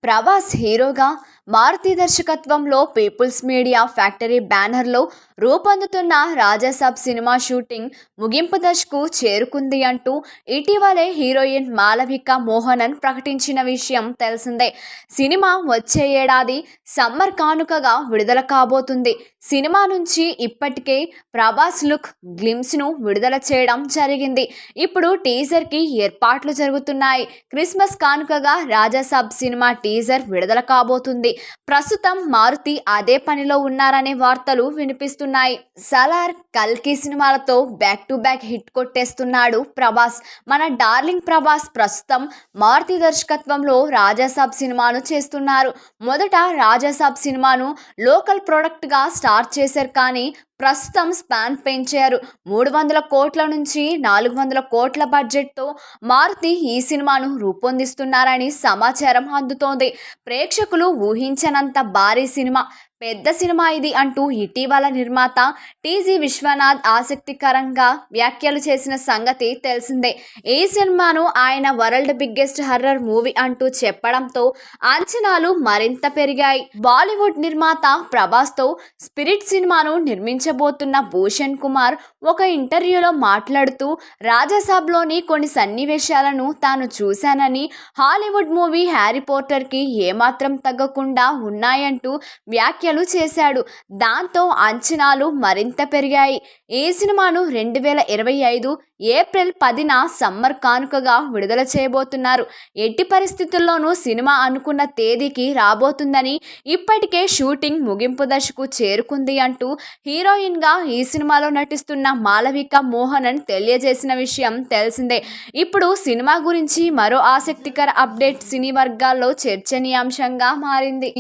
ప్రభాస్ హీరోగా మారుతి దర్శకత్వంలో peoples media factory బ్యానర్లో రూపొందుతున్న రాజాసాబ్ సినిమా షూటింగ్ ముగింపు దశకు చేరుకుంది అంటూ ఇటీవలే హీరోయిన్ మాలవిక మోహనన్ ప్రకటించిన విషయం తెలిసిందే. సినిమా వచ్చే ఏడాది సమ్మర్ కానుకగా విడుదల కాబోతుంది. సినిమా నుంచి ఇప్పటికే ప్రభాస్ లుక్ గ్లిమ్స్ను విడుదల చేయడం జరిగింది. ఇప్పుడు టీజర్కి ఏర్పాట్లు జరుగుతున్నాయి. క్రిస్మస్ కానుకగా రాజాసాబ్ సినిమా టీజర్ విడుదల కాబోతుంది. ప్రస్తుతం మారుతి అదే పనిలో ఉన్నారనే వార్తలు వినిపిస్తున్నాయి. సలార్, కల్కి సినిమాలతో బ్యాక్ టు బ్యాక్ హిట్ కొట్టేస్తున్నాడు ప్రభాస్. మన డార్లింగ్ ప్రభాస్ ప్రస్తుతం మారుతి దర్శకత్వంలో రాజాసాబ్ సినిమాను చేస్తున్నారు. మొదట రాజాసాబ్ సినిమాను లోకల్ ప్రొడక్ట్గా స్టార్ట్ చేశారు, కానీ ప్రస్తుతం స్పాన్ పెంచారు. 300 కోట్ల నుంచి 400 కోట్ల బడ్జెట్తో మారుతి ఈ సినిమాను రూపొందిస్తున్నారని సమాచారం అందుతోంది. ప్రేక్షకులు ఊహించనంత భారీ సినిమా, పెద్ద సినిమా ఇది అంటూ ఇటీవల నిర్మాత టీజీ విశ్వనాథ్ ఆసక్తికరంగా వ్యాఖ్యలు చేసిన సంగతి తెలిసిందే. ఈ సినిమాను ఆయన వరల్డ్ బిగ్గెస్ట్ హర్రర్ మూవీ అంటూ చెప్పడంతో అంచనాలు మరింత పెరిగాయి. బాలీవుడ్ నిర్మాత ప్రభాస్తో స్పిరిట్ సినిమాను నిర్మించబోతున్న భూషణ్ కుమార్ ఒక ఇంటర్వ్యూలో మాట్లాడుతూ రాజాసాబ్లోని కొన్ని సన్నివేశాలను తాను చూశానని, హాలీవుడ్ మూవీ హ్యారీ పోటర్కి ఏమాత్రం తగ్గకుండా ఉన్నాయంటూ వ్యాఖ్యలు చేశాడు. దాంతో అంచనాలు మరింత పెరిగాయి. ఈ సినిమాను 2025 ఏప్రిల్ 10న సమ్మర్ కానుకగా విడుదల చేయబోతున్నారు. ఎట్టి పరిస్థితుల్లోనూ సినిమా అనుకున్న తేదీకి రాబోతుందని, ఇప్పటికే షూటింగ్ ముగింపు దశకు చేరుకుంది అంటూ హీరోయిన్గా ఈ సినిమాలో నటిస్తున్న మాలవిక మోహనన్ తెలియజేసిన విషయం తెలిసిందే. ఇప్పుడు సినిమా గురించి మరో ఆసక్తికర అప్డేట్ సినీ వర్గాల్లో చర్చనీయాంశంగా మారింది.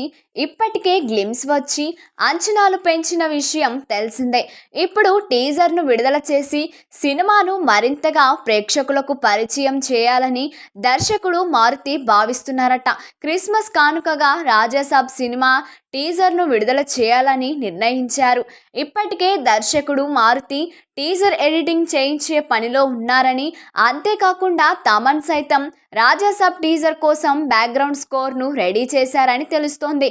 ఇప్పటికే గ్లిమ్స్ వచ్చి అంచనాలు పెంచిన విషయం తెలిసిందే. ఇప్పుడు టీజర్ను విడుదల చేసి సినిమాను మరింతగా ప్రేక్షకులకు పరిచయం చేయాలని దర్శకుడు మారుతి భావిస్తున్నారట. క్రిస్మస్ కానుకగా రాజాసాబ్ సినిమా టీజర్ను విడుదల చేయాలని నిర్ణయించారు. ఇప్పటికే దర్శకుడు మారుతి టీజర్ ఎడిటింగ్ చేయించే పనిలో ఉన్నారని, అంతేకాకుండా తమన్ సైతం రాజాసాబ్ టీజర్ కోసం బ్యాక్గ్రౌండ్ స్కోర్ను రెడీ చేశారని తెలుస్తోంది.